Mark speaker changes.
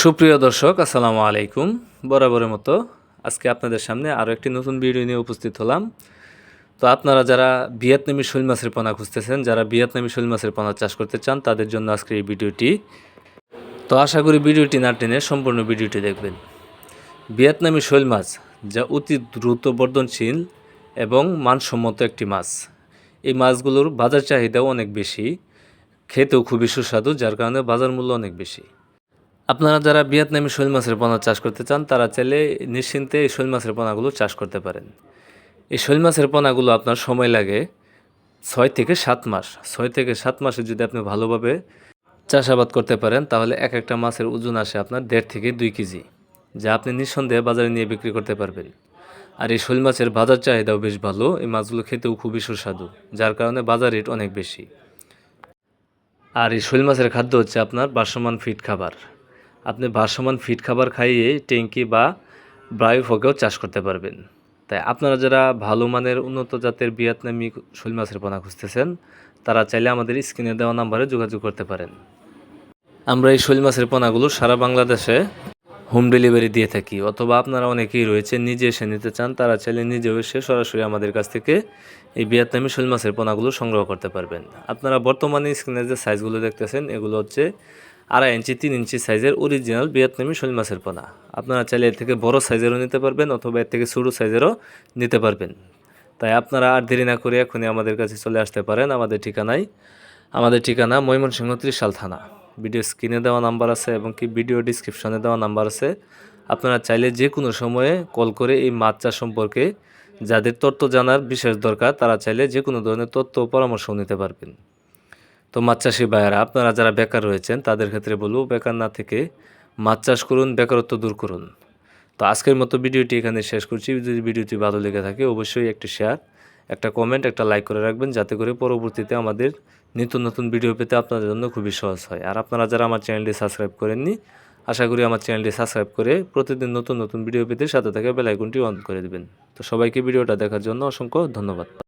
Speaker 1: সুপ্রিয় দর্শক, আসসালামু আলাইকুম। বরাবরের মতো আজকে আপনাদের সামনে আরও একটি নতুন ভিডিও নিয়ে উপস্থিত হলাম। তো আপনারা যারা ভিয়েতনামি শৈল মাছের পোনা খুঁজতেছেন, যারা ভিয়েতনামি শৈল মাছের পোনা চাষ করতে চান, তাদের জন্য আজকে এই ভিডিওটি। তো আশা করি ভিডিওটি না টেনে সম্পূর্ণ ভিডিওটি দেখবেন। ভিয়েতনামি শৈল মাছ যা অতি দ্রুত বর্ধনশীল এবং মানসম্মত একটি মাছ। এই মাছগুলোর বাজার চাহিদাও অনেক বেশি, খেতেও খুবই সুস্বাদু, যার কারণে বাজার মূল্য অনেক বেশি। আপনারা যারা ভিয়েতনামি শৈল মাছের পোনা চাষ করতে চান, তারা চাইলে নিশ্চিন্তে এই শৈল মাছের পোনাগুলো চাষ করতে পারেন। এই শৈল মাছের পোনাগুলো আপনার সময় লাগে 6 থেকে 7 মাস। 6 থেকে 7 মাসে যদি আপনি ভালোভাবে চাষাবাদ করতে পারেন, তাহলে এক একটা মাছের ওজন আসে আপনার 1.5 থেকে 2 কেজি, যা আপনি নিঃসন্দেহে বাজারে নিয়ে বিক্রি করতে পারবেন। আর এই শৈল মাছের বাজার চাহিদাও বেশ ভালো। এই মাছগুলো খেতেও খুবই সুস্বাদু, যার কারণে বাজার রেট অনেক বেশি। আর এই শৈল মাছের খাদ্য হচ্ছে আপনার ভাসমান ফিড খাবার। আপনি ভাসমান ফিড খাবার খাইয়ে ট্যাঙ্কি বা বায়োফকেও চাষ করতে পারবেন। তাই আপনারা যারা ভালো মানের উন্নত জাতের ভিয়েতনামি শৈল মাছের পোনা খুঁজতেছেন, তারা চাইলে আমাদের স্ক্রিনে দেওয়া নাম্বারে যোগাযোগ করতে পারেন। আমরা এই শৈল মাছের পোনাগুলো সারা বাংলাদেশে হোম ডেলিভারি দিয়ে থাকি, অথবা আপনারা অনেকেই রয়েছে নিজে এসে নিতে চান, তারা চাইলে নিজেও এসে সরাসরি আমাদের কাছ থেকে এই ভিয়েতনামি শৈল মাছের পোনাগুলো সংগ্রহ করতে পারবেন। আপনারা বর্তমানে স্ক্রিনে যে সাইজগুলো দেখতেছেন, এগুলো হচ্ছে 2.5 ইঞ্চি 3 ইঞ্চি সাইজের অরিজিনাল ভিয়েতনামি শৈল মাছের পোনা। আপনারা চাইলে এর থেকে বড় সাইজেরও নিতে পারবেন, অথবা এর থেকে ছোটো সাইজেরও নিতে পারবেন। তাই আপনারা আর দেরি না করে এখনই আমাদের কাছে চলে আসতে পারেন আমাদের ঠিকানা ময়মনসিংহ ত্রিশাল থানা। ভিডিও স্ক্রিনে দেওয়া নাম্বার আছে এবং কি ভিডিও ডিসক্রিপশনে দেওয়া নাম্বার আছে। আপনারা চাইলে যে কোনো সময়ে কল করে এই মাছ চাষ সম্পর্কে যাদের তথ্য জানার বিশেষ দরকার, তারা চাইলে যে কোনো ধরনের তথ্য ও পরামর্শ নিতে পারবেন। তো মাছ চাষি ভাইয়ারা, আপনারা যারা বেকার রয়েছেন, তাদের ক্ষেত্রে বলবো বেকার না থেকে মাছ চাষ করুন, বেকারত্ব দূর করুন। তো আজকের মতো ভিডিওটি এখানে শেষ করছি। যদি ভিডিওটি ভালো লেগে থাকে, অবশ্যই একটি শেয়ার, একটা কমেন্ট, একটা লাইক করে রাখবেন, যাতে করে পরবর্তীতে আমাদের নিত্য নতুন ভিডিও পেতে আপনাদের জন্য খুবই সহজ হয়। আর আপনারা যারা আমার চ্যানেলটি সাবস্ক্রাইব করেননি, আশা করি আমার চ্যানেলটি সাবস্ক্রাইব করে প্রতিদিন নতুন নতুন ভিডিও পেতে সাথে থাকা বেল আইকনটি অন করে দেবেন। তো সবাইকে ভিডিওটা দেখার জন্য অসংখ্য ধন্যবাদ।